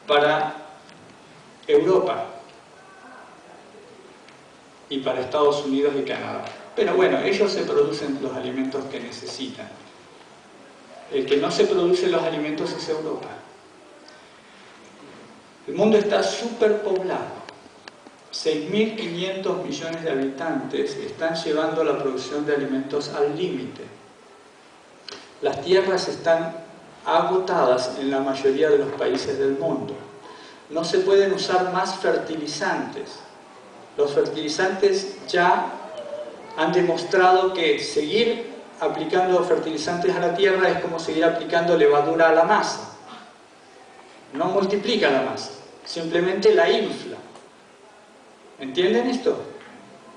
para Europa y para Estados Unidos y Canadá. Pero bueno, ellos se producen los alimentos que necesitan. El que no se produce los alimentos es Europa. El mundo está superpoblado. 6.500 millones de habitantes están llevando la producción de alimentos al límite. Las tierras están agotadas en la mayoría de los países del mundo. No se pueden usar más fertilizantes. Los fertilizantes ya han demostrado que seguir aplicando fertilizantes a la tierra es como seguir aplicando levadura a la masa. No multiplica la masa, simplemente la infla. ¿Entienden esto?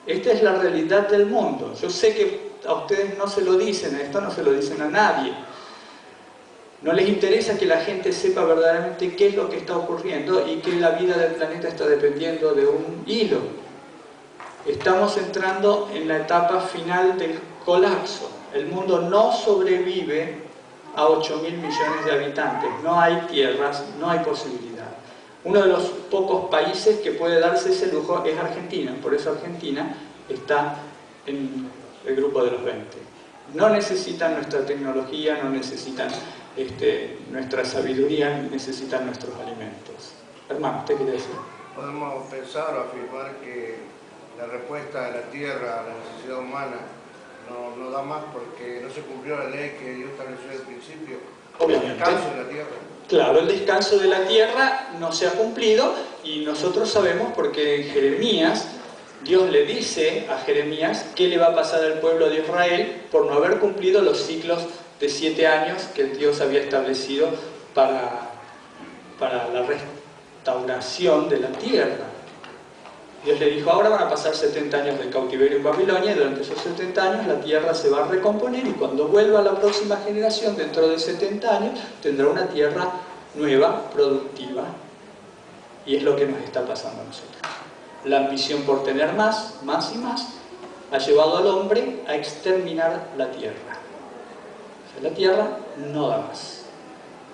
Esta es la realidad del mundo. Yo sé que a ustedes no se lo dicen, esto no se lo dicen a nadie. No les interesa que la gente sepa verdaderamente qué es lo que está ocurriendo y que la vida del planeta está dependiendo de un hilo. Estamos entrando en la etapa final del colapso. El mundo no sobrevive a 8.000 millones de habitantes. No hay tierras, no hay posibilidad. Uno de los pocos países que puede darse ese lujo es Argentina. Por eso Argentina está en el grupo de los 20. No necesitan nuestra tecnología, no necesitan nuestra sabiduría, necesitan nuestros alimentos. Hermano, ¿usted quiere decir? Podemos pensar o afirmar que la respuesta de la tierra a la necesidad humana no da más porque no se cumplió la ley que Dios estableció al principio. Obviamente. El descanso de la tierra. Claro, el descanso de la tierra no se ha cumplido y nosotros sabemos porque en Jeremías, Dios le dice a Jeremías qué le va a pasar al pueblo de Israel por no haber cumplido los ciclos de 7 años que Dios había establecido para la restauración de la tierra. Dios le dijo, ahora van a pasar 70 años de cautiverio en Babilonia y durante esos 70 años la tierra se va a recomponer y cuando vuelva la próxima generación, dentro de 70 años, tendrá una tierra nueva, productiva. Y es lo que nos está pasando a nosotros. La ambición por tener más y más, ha llevado al hombre a exterminar la tierra. O sea, la tierra no da más.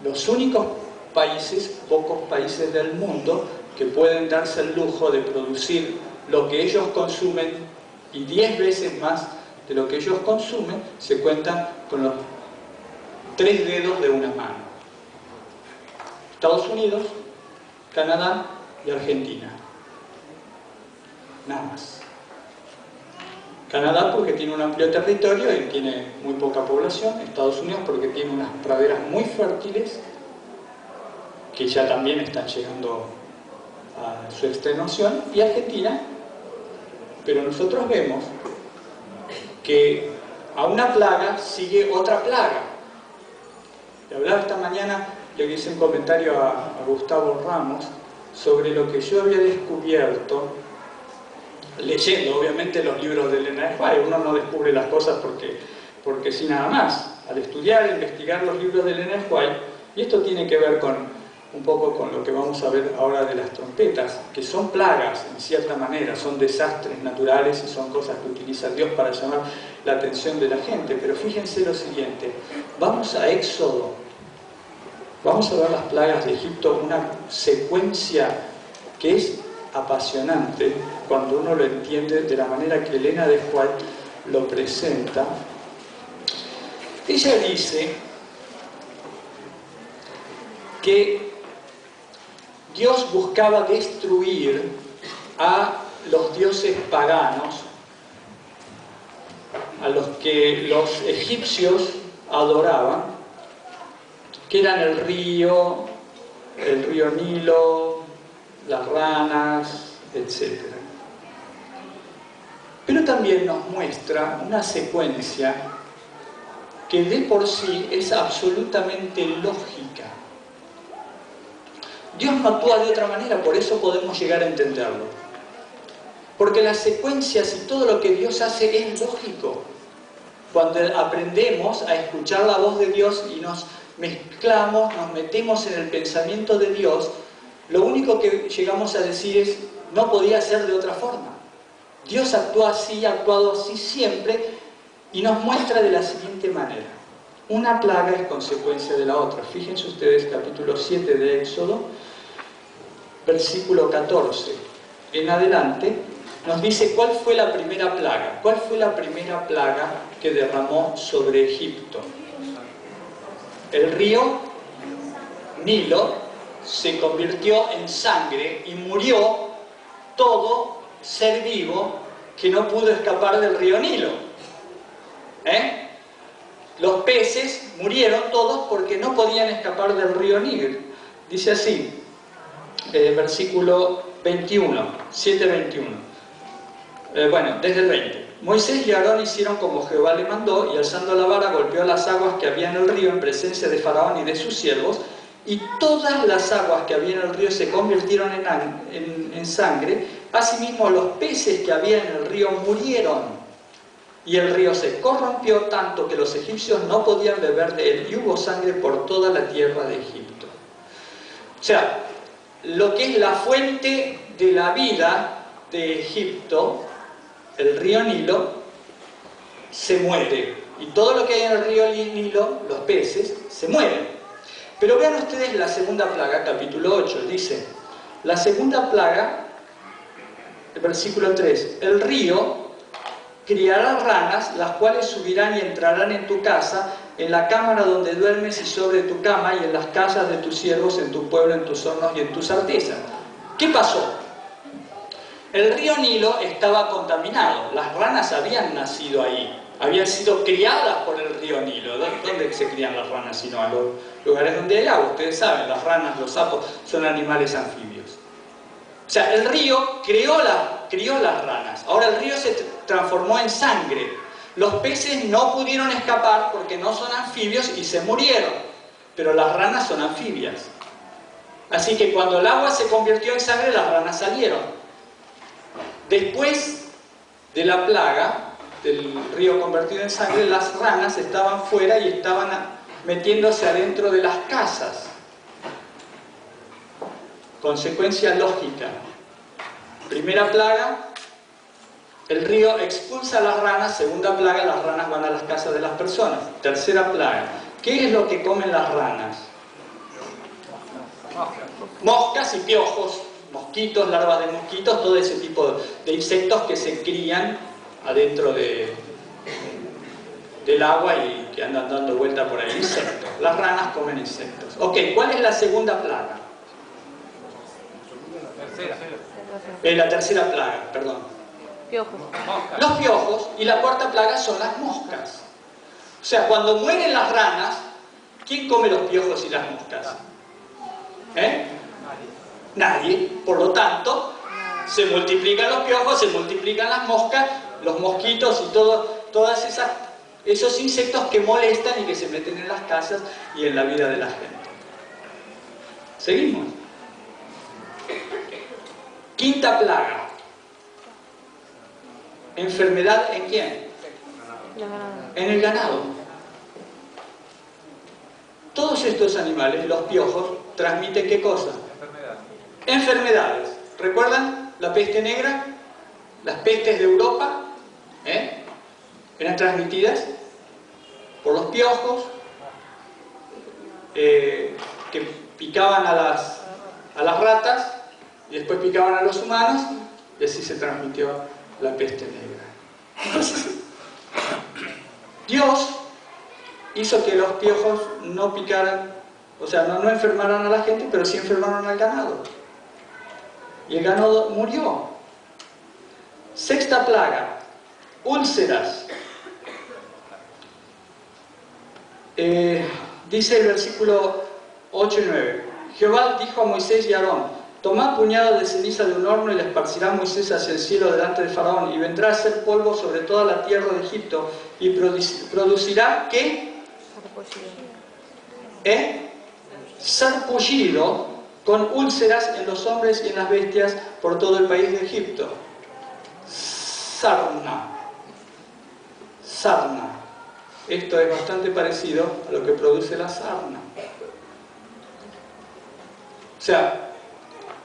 Los únicos países, pocos países del mundo, que pueden darse el lujo de producir lo que ellos consumen y 10 veces más de lo que ellos consumen, se cuentan con los 3 dedos de una mano. Estados Unidos, Canadá y Argentina. Nada más. Canadá porque tiene un amplio territorio y tiene muy poca población. Estados Unidos porque tiene unas praderas muy fértiles que ya también están llegando a su extenuación, y Argentina. Pero nosotros vemos que a una plaga sigue otra plaga. Le hablaba esta mañana, le hice un comentario a Gustavo Ramos sobre lo que yo había descubierto leyendo obviamente los libros de Elena de White. Uno no descubre las cosas porque sí, nada más. Al estudiar e investigar los libros de Elena de White, y esto tiene que ver un poco con lo que vamos a ver ahora de las trompetas, que son plagas en cierta manera, son desastres naturales y son cosas que utiliza Dios para llamar la atención de la gente. Pero fíjense lo siguiente, vamos a Éxodo, vamos a ver las plagas de Egipto, una secuencia que es apasionante cuando uno lo entiende de la manera que Elena de White lo presenta. Ella dice que Dios buscaba destruir a los dioses paganos, a los que los egipcios adoraban, que eran el río Nilo, las ranas, etc. Pero también nos muestra una secuencia que de por sí es absolutamente lógica. Dios no actúa de otra manera, por eso podemos llegar a entenderlo. Porque las secuencias y todo lo que Dios hace es lógico. Cuando aprendemos a escuchar la voz de Dios y nos mezclamos, nos metemos en el pensamiento de Dios, lo único que llegamos a decir es, no podía ser de otra forma. Dios actúa así, ha actuado así siempre, y nos muestra de la siguiente manera. Una plaga es consecuencia de la otra. Fíjense ustedes, capítulo 7 de Éxodo, versículo 14 en adelante, nos dice cuál fue la primera plaga. ¿Cuál fue la primera plaga que derramó sobre Egipto? El río Nilo se convirtió en sangre y murió todo ser vivo que no pudo escapar del río Nilo. Los peces murieron todos porque no podían escapar del río Nilo. Dice así, versículo 21, 7:21. Bueno, desde el 20. Moisés y Aarón hicieron como Jehová le mandó, y alzando la vara golpeó las aguas que había en el río en presencia de Faraón y de sus siervos, y todas las aguas que había en el río se convirtieron en sangre. Asimismo los peces que había en el río murieron, y el río se corrompió tanto que los egipcios no podían beber de él, y hubo sangre por toda la tierra de Egipto. O sea, lo que es la fuente de la vida de Egipto, el río Nilo, se muere. Y todo lo que hay en el río Nilo, los peces, se mueren. Pero vean ustedes la segunda plaga, capítulo 8, dice, la segunda plaga, el versículo 3, el río criará ranas, las cuales subirán y entrarán en tu casa, en la cámara donde duermes y sobre tu cama, y en las casas de tus siervos, en tu pueblo, en tus hornos y en tus artesas. ¿Qué pasó? El río Nilo estaba contaminado, las ranas habían nacido ahí, habían sido criadas por el río Nilo. ¿Dónde se crían las ranas? Sino a los lugares donde hay agua. Ustedes saben, las ranas, los sapos son animales anfibios. O sea, el río crió las ranas. Ahora el río se transformó en sangre. Los peces no pudieron escapar porque no son anfibios y se murieron. Pero las ranas son anfibias. Así que cuando el agua se convirtió en sangre, las ranas salieron. Después de la plaga del río convertido en sangre, las ranas estaban fuera y estaban metiéndose adentro de las casas. Consecuencia lógica. Primera plaga, el río expulsa a las ranas. Segunda plaga, las ranas van a las casas de las personas. Tercera plaga, ¿qué es lo que comen las ranas? Moscas y piojos, mosquitos, larvas de mosquitos, todo ese tipo de insectos que se crían adentro del agua y que andan dando vuelta por ahí. Insectos. Las ranas comen insectos. Ok, ¿cuál es la segunda plaga? La tercera plaga, perdón. Piojos. Los piojos, y la cuarta plaga son las moscas. O sea, cuando mueren las ranas, ¿quién come los piojos y las moscas? Nadie. Por lo tanto, se multiplican los piojos, se multiplican las moscas, los mosquitos y todas esos insectos que molestan y que se meten en las casas y en la vida de la gente. Seguimos. Quinta plaga. ¿Enfermedad en quién? En el ganado. Todos estos animales, los piojos, transmiten ¿qué cosa? Enfermedades. ¿Recuerdan la peste negra? Las pestes de Europa eran transmitidas por los piojos que picaban a las ratas y después picaban a los humanos, y así se transmitió la peste negra. Entonces, Dios hizo que los piojos no picaran, o sea, no enfermaran a la gente, pero sí enfermaron al ganado. Y el ganado murió. Sexta plaga, úlceras. Dice el versículo 8 y 9. Jehová dijo a Moisés y a Aarón: tomad puñado de ceniza de un horno y la esparcirá Moisés hacia el cielo delante de Faraón, y vendrá a ser polvo sobre toda la tierra de Egipto, y producirá ¿qué? Sarpullido, con úlceras en los hombres y en las bestias por todo el país de Egipto. Sarna. Esto es bastante parecido a lo que produce la sarna. O sea,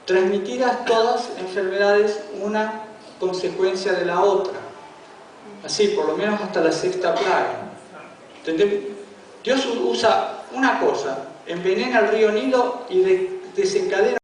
transmitidas todas enfermedades, una consecuencia de la otra. Así, por lo menos hasta la sexta plaga. ¿Entendés? Dios usa una cosa, envenena el río Nilo y desencadena